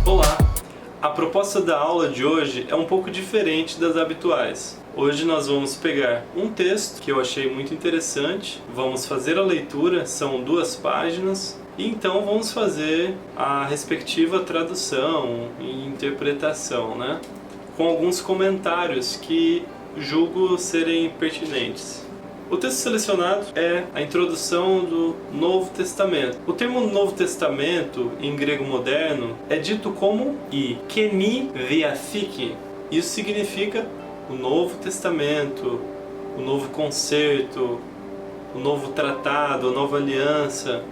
Olá! A proposta da aula de hoje é um pouco diferente das habituais. Hoje nós vamos pegar um texto que eu achei muito interessante, vamos fazer a leitura, são 2 páginas, e então vamos fazer a respectiva tradução e interpretação, né? Com alguns comentários que julgo serem pertinentes. O texto selecionado é a introdução do Novo Testamento. O termo Novo Testamento, em grego moderno, é dito como I Keni Diatheke. Isso significa o Novo Testamento, o Novo Concerto, o Novo Tratado, a Nova Aliança.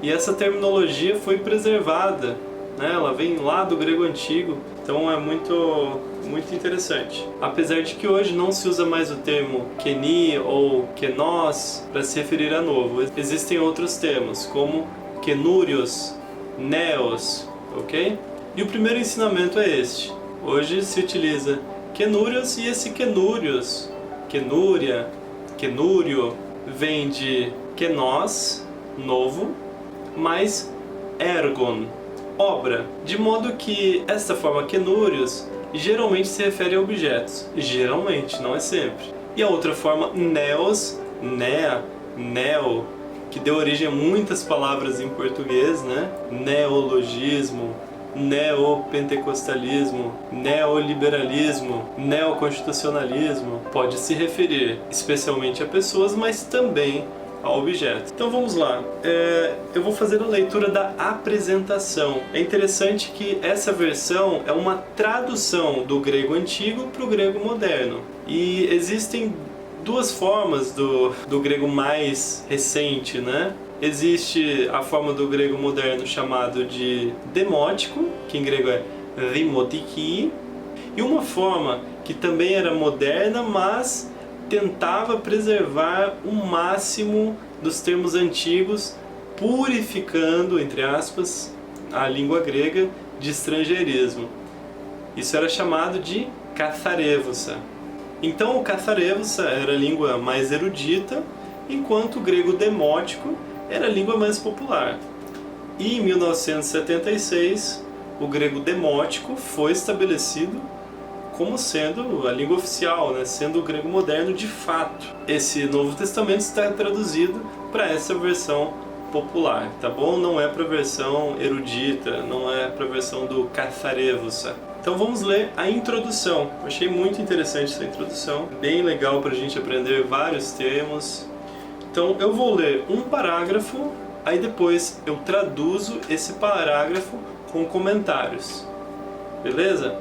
E essa terminologia foi preservada, né? Ela vem lá do grego antigo, então é muito interessante. Apesar de que hoje não se usa mais o termo Keni ou Kenos para se referir a novo. Existem outros termos, como Kenurios, Neos, ok? E o primeiro ensinamento é este. Hoje se utiliza Kenurios e esse Kenurios, Kenúria, Kenúrio, vem de Kenos, novo, mais ergon, obra. De modo que esta forma Kenurios geralmente se refere a objetos. Geralmente, não é sempre. E a outra forma, neos, nea, neo, que deu origem a muitas palavras em português, né? Neologismo, neopentecostalismo, neoliberalismo, neoconstitucionalismo. Pode se referir especialmente a pessoas, mas também a objetos. Então vamos lá, eu vou fazer a leitura da apresentação. É interessante que essa versão é uma tradução do grego antigo para o grego moderno. E existem 2 formas do grego mais recente, né? Existe a forma do grego moderno chamado de demótico, que em grego é dimotiki, e uma forma que também era moderna, mas tentava preservar o máximo dos termos antigos, purificando, entre aspas, a língua grega de estrangeirismo. Isso era chamado de katharevousa. Então o katharevousa era a língua mais erudita, enquanto o grego demótico era a língua mais popular. E em 1976, o grego demótico foi estabelecido como sendo a língua oficial, né? Sendo o grego moderno de fato. Esse Novo Testamento está traduzido para essa versão popular, tá bom? Não é para a versão erudita, não é para a versão do katharevousa. Então vamos ler a introdução. Eu achei muito interessante essa introdução, bem legal para a gente aprender vários termos. Então eu vou ler um parágrafo, aí depois eu traduzo esse parágrafo com comentários. Beleza?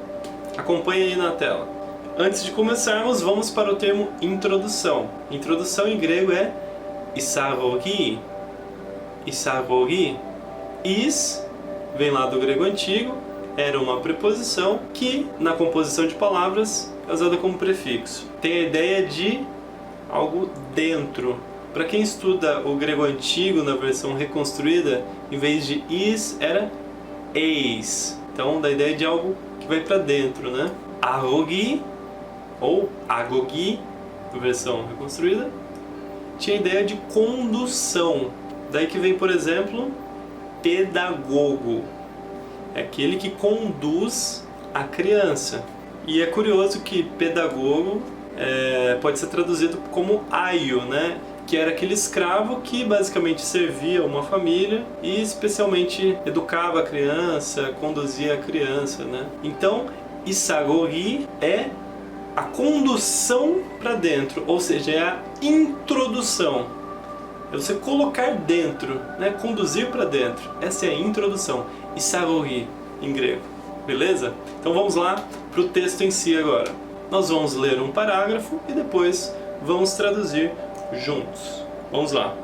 Acompanhe aí na tela. Antes de começarmos, vamos para o termo introdução. Introdução em grego é isagogi. Isagogi. Is vem lá do grego antigo, era uma preposição que, na composição de palavras, é usada como prefixo. Tem a ideia de algo dentro. Para quem estuda o grego antigo na versão reconstruída, em vez de is, era eis. Então, da ideia de algo que vai para dentro, né? Agogi, ou agogi, versão reconstruída, tinha a ideia de condução. Daí que vem, por exemplo, pedagogo. É aquele que conduz a criança. E é curioso que pedagogo pode ser traduzido como aio, né? Que era aquele escravo que basicamente servia uma família e especialmente educava a criança, conduzia a criança, né? Então, isagogi é a condução para dentro, ou seja, é a introdução. É você colocar dentro, né? Conduzir para dentro. Essa é a introdução. Isagogi, em grego. Beleza? Então vamos lá para o texto em si agora. Nós vamos ler um parágrafo e depois vamos traduzir juntos. Vamos lá.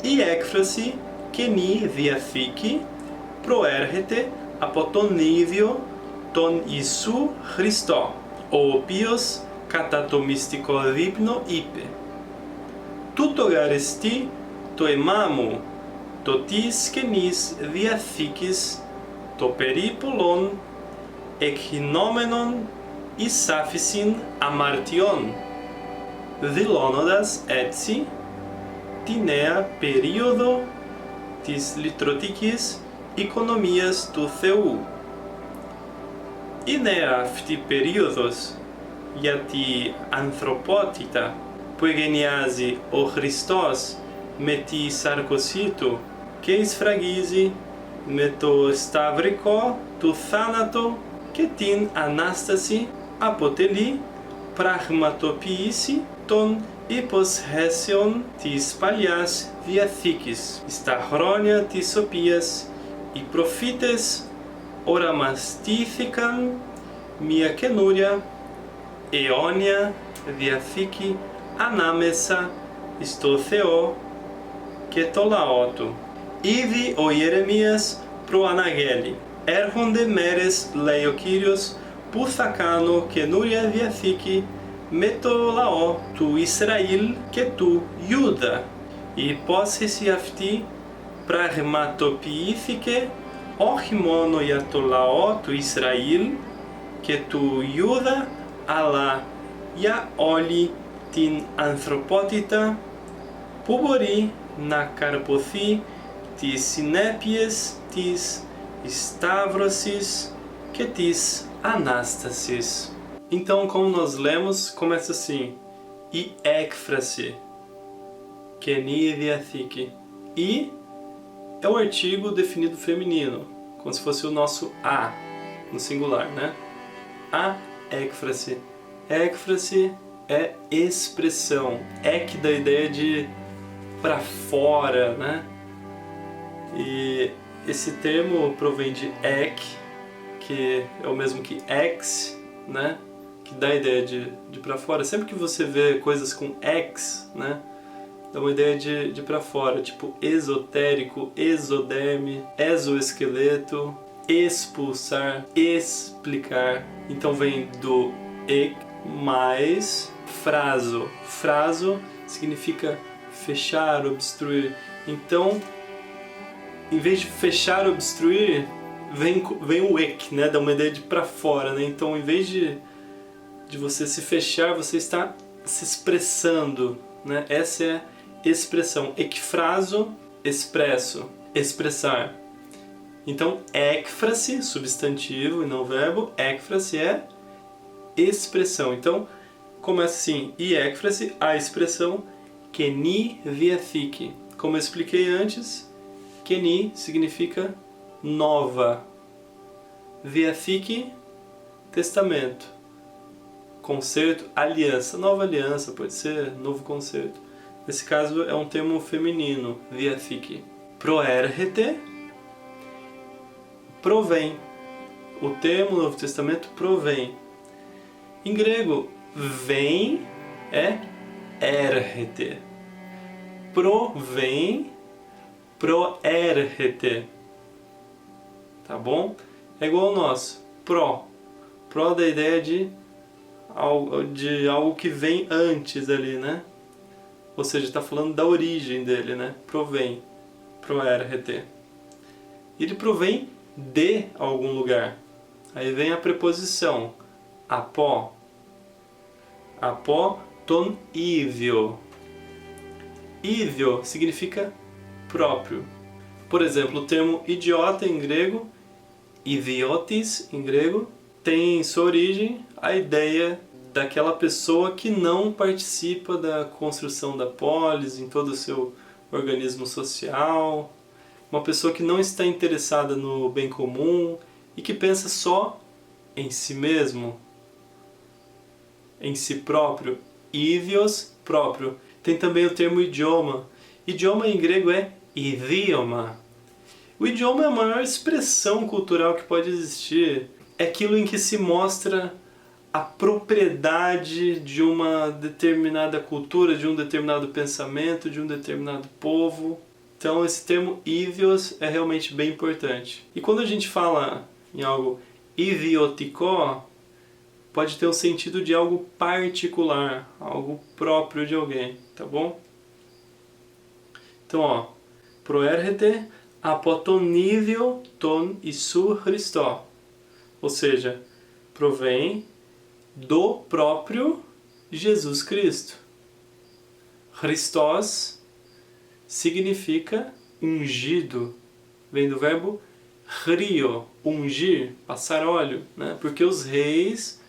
Η έκφραση καινή διαθήκη προέρχεται από τον ίδιο τον Ιησού Χριστό, ο οποίος κατά το μυστικό δείπνο είπε «Τούτο γαρεστή το αιμά μου, το της καινής διαθήκης, το περί πολλών εκχυνόμενων εις άφησιν αμαρτιών». Δηλώνοντας έτσι τη νέα περίοδο της λυτρωτικής οικονομίας του Θεού. Η νέα αυτή περίοδος για την ανθρωπότητα που εγκαινιάζει ο Χριστός με τη σαρκωσή του και εισφραγίζει με το σταυρικό του θάνατο και την Ανάσταση αποτελεί πραγματοποίηση των υποσχέσεων της Παλιάς Διαθήκης, στα χρόνια της οποίας οι προφήτες οραμαστήθηκαν μια καινούρια αιώνια Διαθήκη ανάμεσα στο Θεό και το λαό του. Ήδη ο Ιερεμίας προαναγγέλει: έρχονται μέρες, λέει ο Κύριος, που θα κάνω καινούρια Διαθήκη με το λαό του Ισραήλ και του Ιούδα. Η υπόσχεση αυτή πραγματοποιήθηκε όχι μόνο για το λαό του Ισραήλ και του Ιούδα, αλλά για όλη την ανθρωπότητα που μπορεί να καρποθεί τις συνέπειες της Σταύρωσης και της Anάστασης. Então, como nós lemos, começa assim: η έκφραση, Καινή Διαθήκη. E é o artigo definido feminino, como se fosse o nosso a, no singular, né? A έκfrase. Έκfrase é expressão. Ek dá a ideia de para fora, né? E esse termo provém de ek, que é o mesmo que ex, né? Que dá a ideia de para fora. Sempre que você vê coisas com ex, né? Dá uma ideia de para fora, tipo esotérico, exoderme, exoesqueleto, expulsar, explicar. Então vem do ek mais fraso. Fraso significa fechar, obstruir. Então, em vez de fechar, obstruir, vem o ek, né? Dá uma ideia de para fora, né? Então, em vez de você se fechar, você está se expressando, né? Essa é a expressão. Ekfraso, expresso, expressar. Então, έκφραση, substantivo e não verbo, έκφραση é expressão. Então, começa assim: η έκφραση, a expressão, Καινή Διαθήκη. Como eu expliquei antes, Καινή significa nova. Διαθήκη, testamento. Concerto, aliança. Nova aliança, pode ser novo concerto. Nesse caso é um termo feminino, Διαθήκη. Προέρχεται, provém. O termo Novo Testamento provém. Em grego, vem é έρχεται. Provém, proérχεται. Tá bom? É igual ao nosso. Pro. Pro da ideia de algo que vem antes ali, né? Ou seja, está falando da origem dele, né? Provém, proérχεται. Ele provém de algum lugar. Aí vem a preposição apó. Apó ton ívio. Ívio significa próprio. Por exemplo, o termo idiota em grego, idiotis em grego, tem em sua origem a ideia daquela pessoa que não participa da construção da polis, em todo o seu organismo social, uma pessoa que não está interessada no bem comum e que pensa só em si mesmo, em si próprio. Idios, próprio. Tem também o termo idioma. Idioma em grego é idioma. O idioma é a maior expressão cultural que pode existir. É aquilo em que se mostra a propriedade de uma determinada cultura, de um determinado pensamento, de um determinado povo. Então esse termo idios é realmente bem importante. E quando a gente fala em algo idioticó, pode ter o sentido de algo particular, algo próprio de alguém, tá bom? Então, ó, proérχεται από τον ίδιο τον Ιησού Χριστό. Ou seja, provém do próprio Jesus Cristo. Christos significa ungido, vem do verbo chrio, ungir, passar óleo, né? Porque os reis,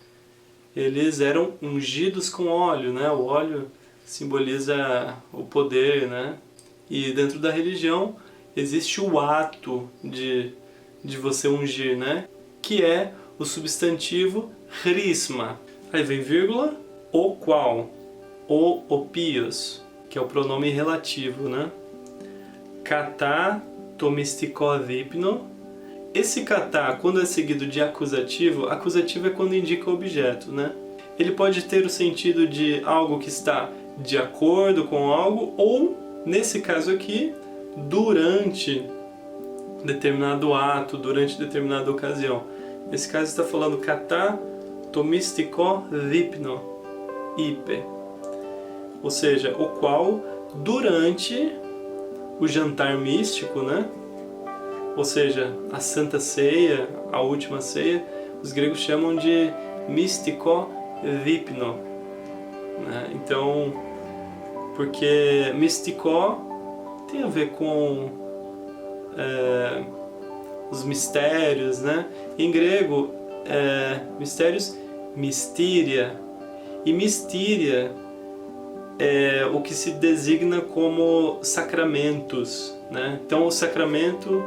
eles eram ungidos com óleo, né? O óleo simboliza o poder, né? E dentro da religião existe o ato de você ungir, né? Que é o substantivo chrisma. Aí vem vírgula, o qual, o pios, que é o pronome relativo, né? Katá tomistikó vipno. Esse katá, quando é seguido de acusativo, acusativo é quando indica o objeto, né? Ele pode ter o sentido de algo que está de acordo com algo, ou, nesse caso aqui, durante determinado ato, durante determinada ocasião. Nesse caso está falando katá tomistikó vipno, ipe. Ou seja, o qual, durante o jantar místico, né? Ou seja, a Santa Ceia, a última ceia, os gregos chamam de mystikó vipno, né? Então, porque mystikó tem a ver com os mistérios, né? Em grego, mistérios, mystíria. E mystíria é o que se designa como sacramentos, né? Então, o sacramento,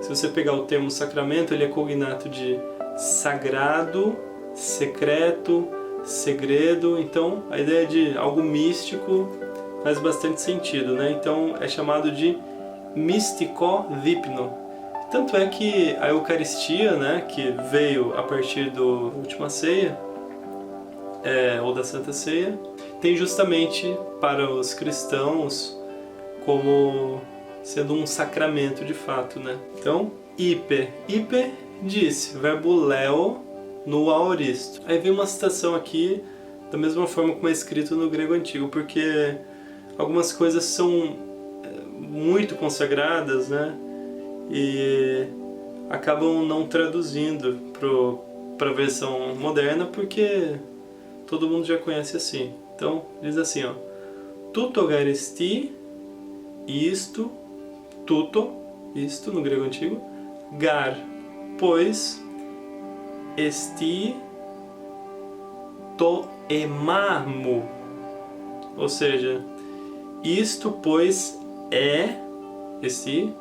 se você pegar o termo sacramento, ele é cognato de sagrado, secreto, segredo. Então, a ideia de algo místico faz bastante sentido, né? Então, é chamado de mystikó vipno. Tanto é que a Eucaristia, né, que veio a partir da última ceia, ou da Santa Ceia, tem justamente para os cristãos como sendo um sacramento de fato, né? Então, ipe disse, verbo leo no aoristo. Aí vem uma citação aqui da mesma forma como é escrito no grego antigo, porque algumas coisas são muito consagradas, né? E acabam não traduzindo para a versão moderna, porque todo mundo já conhece assim. Então, diz assim, ó: tuto garesti, isto, tuto, isto no grego antigo, gar, pois, esti, to emamo. Ou seja, isto, pois, é, esti,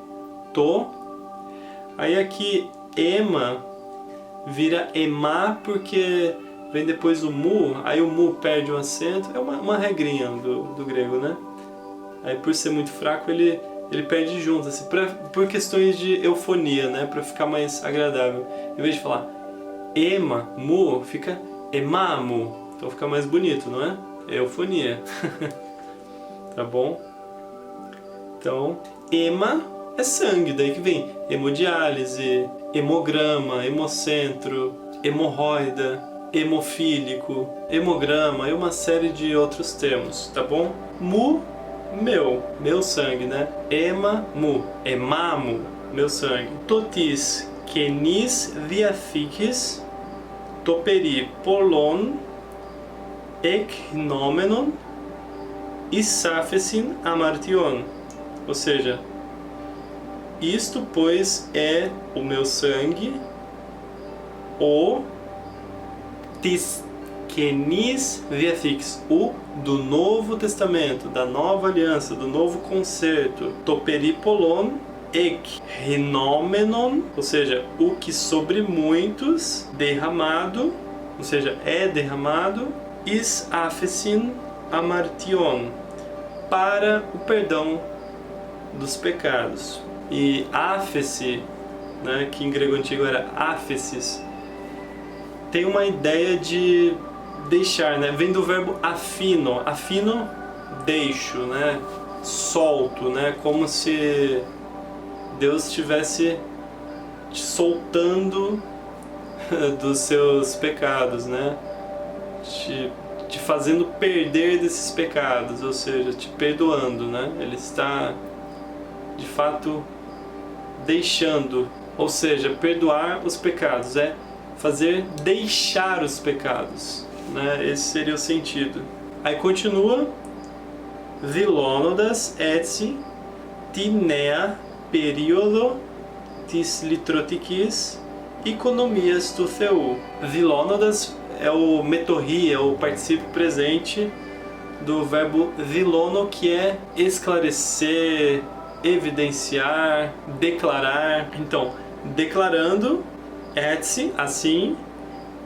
to. Aí aqui, ema, vira emá porque vem depois o mu, aí o mu perde o acento. É uma regrinha do grego, né? Aí por ser muito fraco ele perde junto, assim, por questões de eufonia, né? Pra ficar mais agradável. Em vez de falar ema, mu, fica emamu. Então fica mais bonito, não é? É eufonia. Tá bom? Então, ema é sangue, daí que vem hemodiálise, hemograma, hemocentro, hemorroida, hemofílico, hemograma e uma série de outros termos, tá bom? Mu, meu sangue, né? Ema, mu, emamo, meu sangue. Totis, kenis diathikis, toperi polon, ek nomenon, isaphesin amartion. Ou seja, isto, pois, é o meu sangue, o tis kenis diathikis, o do Novo Testamento, da Nova Aliança, do Novo Concerto, toperi polon, ek renomenon, ou seja, o que sobre muitos, derramado, ou seja, é derramado, is aphesin amartion, para o perdão dos pecados. E áfese, né, que em grego antigo era áfesis, tem uma ideia de deixar, né? Vem do verbo afino. Afino, deixo, né? Solto, né? Como se Deus estivesse te soltando dos seus pecados, né? Te fazendo perder desses pecados, ou seja, te perdoando, né? Ele está, de fato, deixando, ou seja, perdoar os pecados, é fazer deixar os pecados, né? Esse seria o sentido. Aí continua, Vilônodas etsi ti nea período tis litrotikis economias tu Theou. Vilônodas é o metorri, é o particípio presente do verbo vilono, que é esclarecer, evidenciar, declarar. Então, declarando, etsi, assim,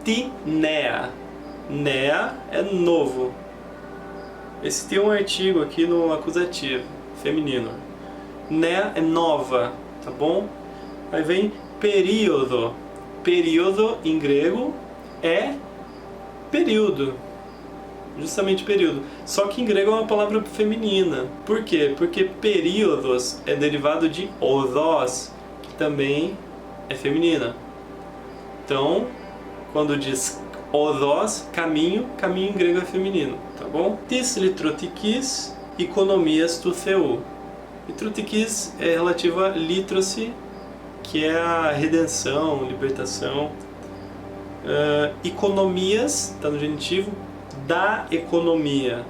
ti nea. Nea é novo. Esse tem um artigo aqui no acusativo, feminino. Nea é nova, tá bom? Aí vem período. Período, em grego, é período. Justamente período. Só que em grego é uma palavra feminina. Por quê? Porque períodos é derivado de odos, que também é feminina. Então, quando diz odos, caminho, caminho em grego é feminino, tá bom? Tis litrotikis economias tu Theou. Litrotikis é relativo a litrosi, que é a redenção, libertação. Economias, está no genitivo, da economia,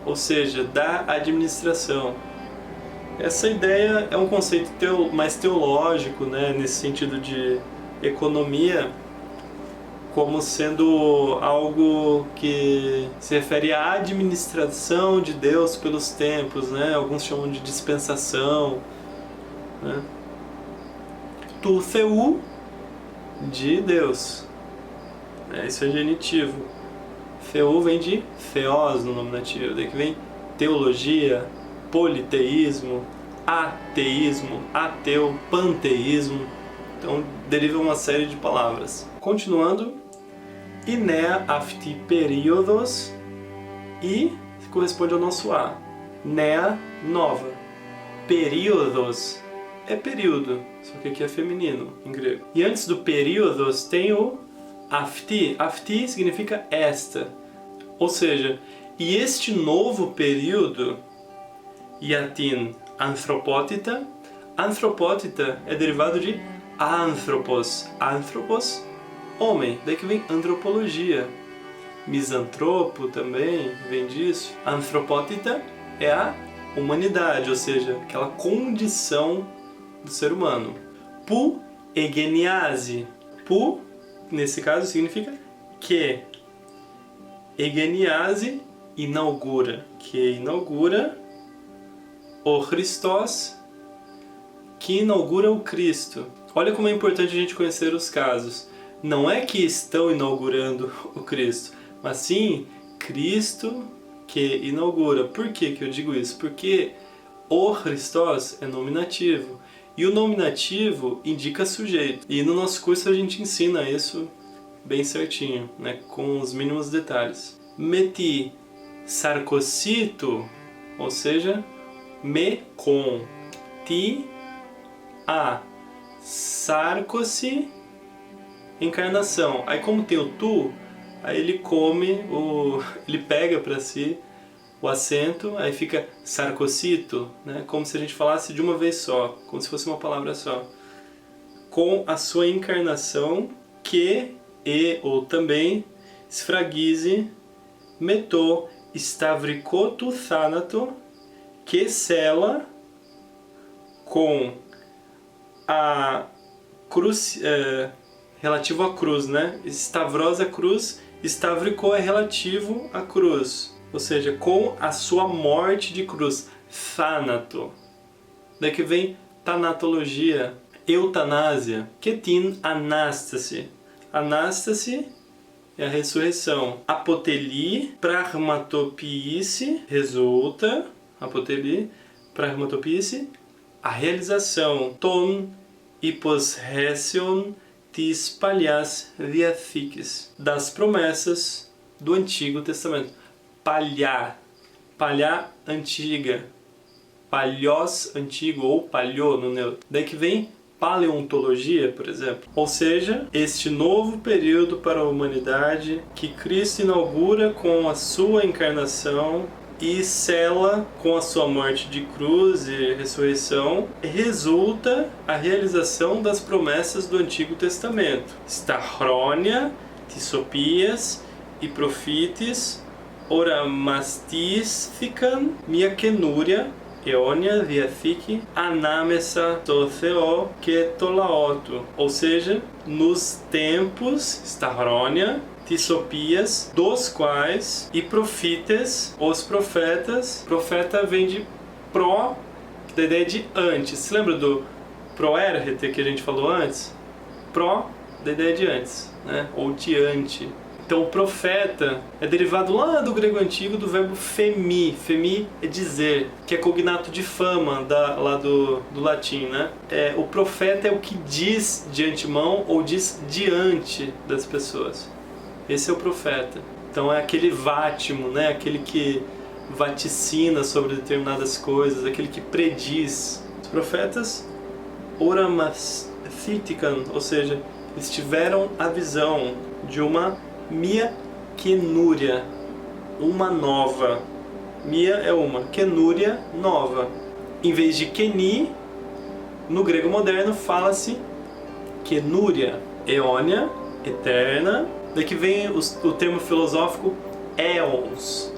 ou seja, da administração. Essa ideia é um conceito mais teológico, né, nesse sentido de economia como sendo algo que se refere à administração de Deus pelos tempos, né? Alguns chamam de dispensação, né? Tu Theou, de Deus. Isso é genitivo. Theou vem de theos no nominativo, daí que vem teologia, politeísmo, ateísmo, ateu, panteísmo. Então deriva uma série de palavras. Continuando, Inea afti períodos, e corresponde ao nosso A. Nea, nova. Períodos é período, só que aqui é feminino em grego. E antes do períodos tem o afti. Afti significa esta. Ou seja, e este novo período, iatin anthropótita. Anthropótita é derivado de anthropos. Anthropos, homem. Daí que vem antropologia. Misantropo também vem disso. Anthropótita é a humanidade, ou seja, aquela condição do ser humano. Pu egeniase. Pu, nesse caso, significa que. Egeniase, inaugura. Que inaugura o Christos, que inaugura o Cristo. Olha como é importante a gente conhecer os casos. Não é que estão inaugurando o Cristo, mas sim Cristo que inaugura. Por que eu digo isso? Porque o Christos é nominativo. E o nominativo indica sujeito. E no nosso curso a gente ensina isso bem certinho, né? Com os mínimos detalhes. Meti sarcocito, ou seja, me com. Ti a sarcosi, encarnação. Aí como tem o tu, aí ele ele pega para si o acento, aí fica sarcocito, né? Como se a gente falasse de uma vez só, como se fosse uma palavra só. Com a sua encarnação, que, ou também, sfragize, meto, stavricoto thanato, que sela com a cruz, relativo à cruz, né? Stavrosa cruz, stavricô é relativo à cruz. Ou seja, com a sua morte de cruz, thanato. Daí que vem tanatologia, eutanásia, ketin anastase. Anastase é a ressurreição. Apoteli, pragmatopice, resulta, apoteli, pragmatopice, a realização. Ton, hiposhesion, tis palhas diathikis, das promessas do Antigo Testamento. Palhá, palhá antiga, palhós antigo ou palhô no neutro. Daí que vem paleontologia, por exemplo. Ou seja, este novo período para a humanidade que Cristo inaugura com a sua encarnação e sela com a sua morte de cruz e ressurreição, resulta a realização das promessas do Antigo Testamento. Stachronia, Tisopias e Profites, ora mastisthikon mia kenouria, Eonia, Diathike, Anamesa, to Theo, que tolaoto. Ou seja, nos tempos, Starrônia, Tisopias, dos quais, e profites, os profetas. Profeta vem de pro, da ideia de antes. Se lembra do proérrete que a gente falou antes? Pro, da ideia de antes, né? Ou diante. Então, o profeta é derivado lá do grego antigo do verbo femi. Femi é dizer, que é cognato de fama, lá do latim, né? O profeta é o que diz de antemão ou diz diante das pessoas. Esse é o profeta. Então, é aquele vátimo, né? Aquele que vaticina sobre determinadas coisas, aquele que prediz. Os profetas, oramasthitikan, ou seja, eles tiveram a visão de uma Mia kenouria, uma nova. Mia é uma, kenouria, nova. Em vez de keni, no grego moderno fala-se kenouria, eônia, eterna. Daqui vem o termo filosófico éons.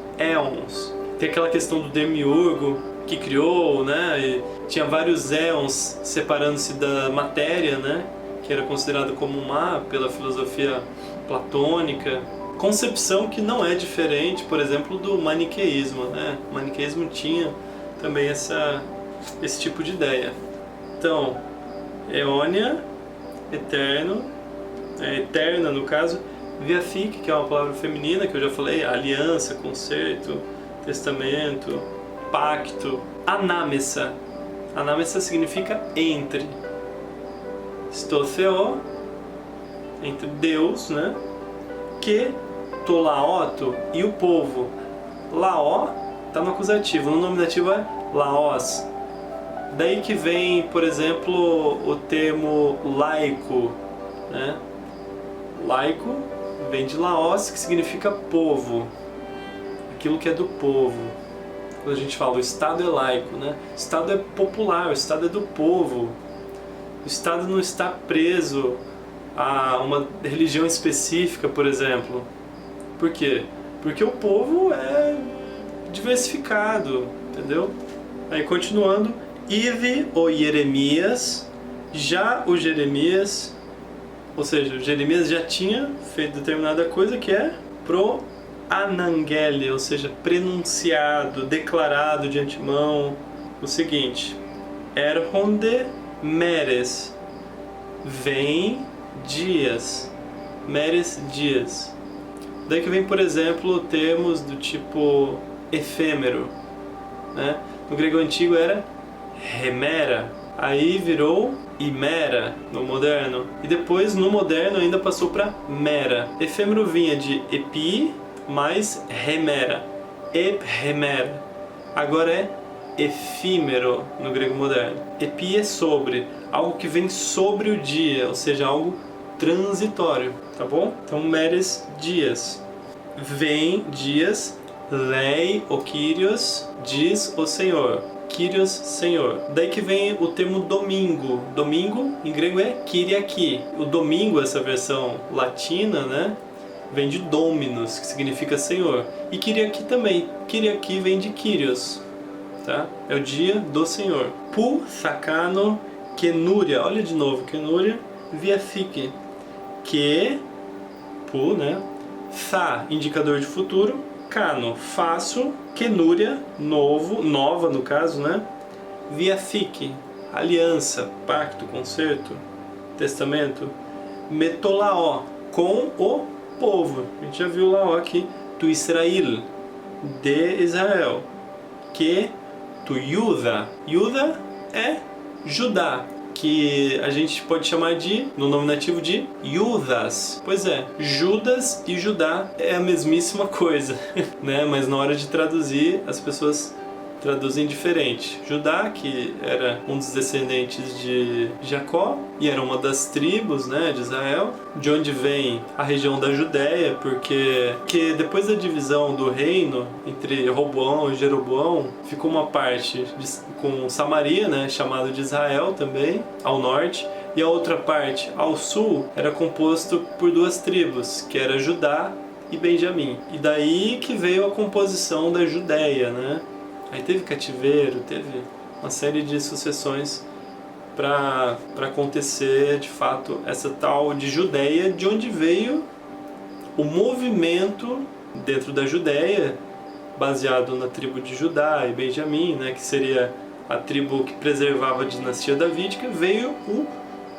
Tem aquela questão do demiurgo que criou, né? E tinha vários éons separando-se da matéria, né? Que era considerado como má pela filosofia platônica, concepção que não é diferente, por exemplo, do maniqueísmo, né? O maniqueísmo tinha também esse tipo de ideia. Então, eônia, eterno, eterna no caso, Diathike, que é uma palavra feminina que eu já falei, aliança, concerto, testamento, pacto. Anamesa. Anamesa significa entre. Stotheo, entre Deus, né? Que tolaoto e o povo. Laó está no acusativo, no nominativo é laós. Daí que vem, por exemplo, o termo laico, né? Laico vem de laós, que significa povo, aquilo que é do povo. Quando a gente fala o Estado é laico, né? O Estado é popular, o Estado é do povo. O Estado não está preso a uma religião específica, por exemplo. Por quê? Porque o povo é diversificado, entendeu? Aí continuando, Ive ou Jeremias, já o Jeremias, ou seja, o Jeremias já tinha feito determinada coisa que é pro anangele, ou seja, prenunciado, declarado de antemão o seguinte: Erhonde meres, vem dias, meres dias. Daí que vem, por exemplo, termos do tipo efêmero, né? No grego antigo era remera, aí virou imera no moderno, e depois no moderno ainda passou para mera. Efêmero vinha de epi mais remera, ephemera. Agora é efímero no grego moderno. Epi é sobre, algo que vem sobre o dia, ou seja, algo transitório, tá bom? Então, meres dias. Vem dias, lei o Kyrios, diz o Senhor. Kyrios, Senhor. Daí que vem o termo domingo. Domingo, em grego, é Kyriaki. O domingo, essa versão latina, né? Vem de Dominus, que significa Senhor. E Kyriaki também. Kyriaki vem de Kyrios. Tá? É o dia do Senhor. Pu, sacano, kenouria. Olha de novo, kenouria, Diathike. Que, pu, né? Sa, indicador de futuro. Cano, faço. Kenouria, novo, nova no caso, né? Diathike, aliança, pacto, concerto, testamento. Metolaó, com o povo. A gente já viu lá aqui. Tu Israel, de Israel. Que tu Yuda. Yuda é Judá, que a gente pode chamar de, no nominativo, de Judas. Pois é, Judas e Judá é a mesmíssima coisa, né? Mas na hora de traduzir, as pessoas traduzem diferente. Judá, que era um dos descendentes de Jacó e era uma das tribos, né, de Israel, de onde vem a região da Judéia, porque depois da divisão do reino entre Roboão e Jeroboão, ficou uma parte com Samaria, né, chamada de Israel também, ao norte, e a outra parte, ao sul, era composto por duas tribos, que era Judá e Benjamim. E daí que veio a composição da Judéia, né? Aí teve cativeiro, teve uma série de sucessões para acontecer, de fato, essa tal de Judéia, de onde veio o movimento dentro da Judéia, baseado na tribo de Judá e Benjamim, né, que seria a tribo que preservava a dinastia davídica, veio o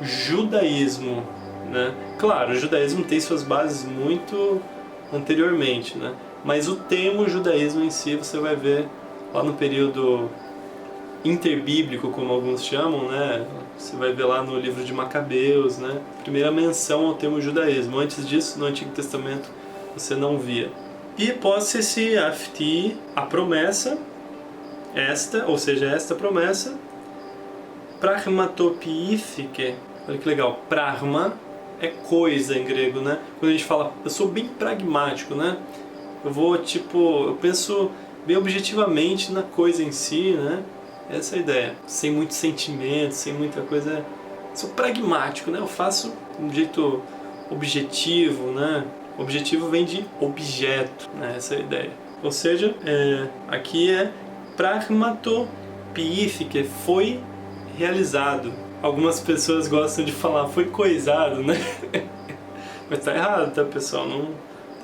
judaísmo, né? Claro, o judaísmo tem suas bases muito anteriormente, né? Mas o termo judaísmo em si você vai ver lá no período interbíblico, como alguns chamam, né? Você vai ver lá no livro de Macabeus, né? Primeira menção ao termo judaísmo. Antes disso, no Antigo Testamento, você não via. E posse-se afti, a promessa, esta promessa, pragmatopiífique. Olha que legal, pragma é coisa em grego, né? Quando a gente fala, eu sou bem pragmático, né? Eu penso bem objetivamente na coisa em si, né? Essa é a ideia. Sem muito sentimento, sem muita coisa. Sou pragmático, né? Eu faço de um jeito objetivo, né? Objetivo vem de objeto, né? Essa é a ideia. Ou seja, aqui é pragmatopiífique, foi realizado. Algumas pessoas gostam de falar foi coisado, né? Mas tá errado, tá, pessoal? Não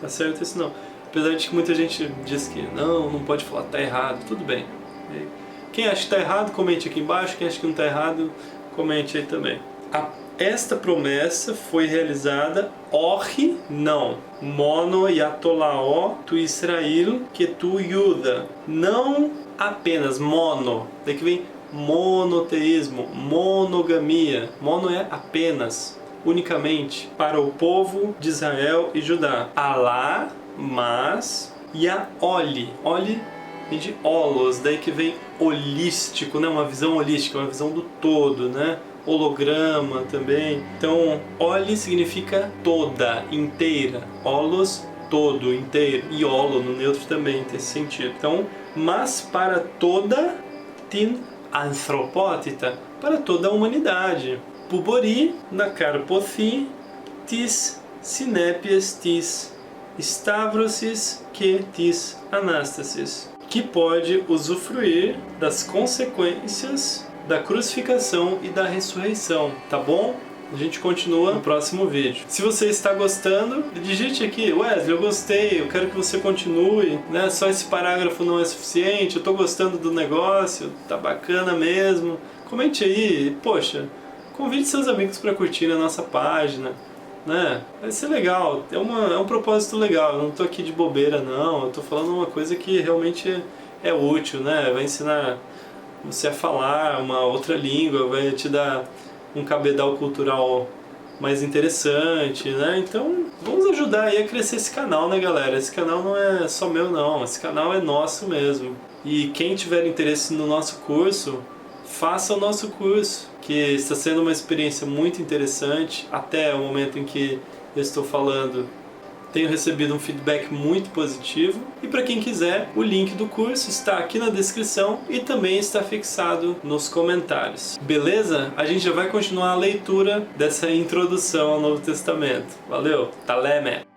tá certo isso não. Apesar de que muita gente diz que não pode falar, tá errado, tudo bem. Quem acha que tá errado, comente aqui embaixo. Quem acha que não tá errado, comente aí também. Esta promessa foi realizada não, mono yatolao tu Israel que tu Yuda. Não apenas mono, daí que vem monoteísmo, monogamia. Mono é apenas, unicamente, para o povo de Israel e Judá. Alá, mas, e a oli vem de holos, daí que vem holístico, né? Uma visão holística, uma visão do todo, né? Holograma também. Então, oli significa toda, inteira. Holos, todo, inteiro. E holo, no neutro também, tem esse sentido. Então, mas para toda, tin anthropótita, para toda a humanidade. Pubori, na carpothi, tis sinépias tis stavrosis que tis anastasis, que pode usufruir das consequências da crucificação e da ressurreição, tá bom? A gente continua no próximo vídeo. Se você está gostando, digite aqui, Wesley, eu gostei, eu quero que você continue, né? Só esse parágrafo não é suficiente, eu tô gostando do negócio, tá bacana mesmo. Comente aí, poxa, convide seus amigos para curtirem a nossa página, né? Vai ser legal, é um propósito legal, eu não tô aqui de bobeira não, eu tô falando uma coisa que realmente é útil, né? Vai ensinar você a falar uma outra língua, vai te dar um cabedal cultural mais interessante, né? Então, vamos ajudar aí a crescer esse canal, né, galera? Esse canal não é só meu, não. Esse canal é nosso mesmo. E quem tiver interesse no nosso curso, faça o nosso curso, que está sendo uma experiência muito interessante. Até o momento em que eu estou falando, tenho recebido um feedback muito positivo. E para quem quiser, o link do curso está aqui na descrição e também está fixado nos comentários. Beleza? A gente já vai continuar a leitura dessa introdução ao Novo Testamento. Valeu! Taleme!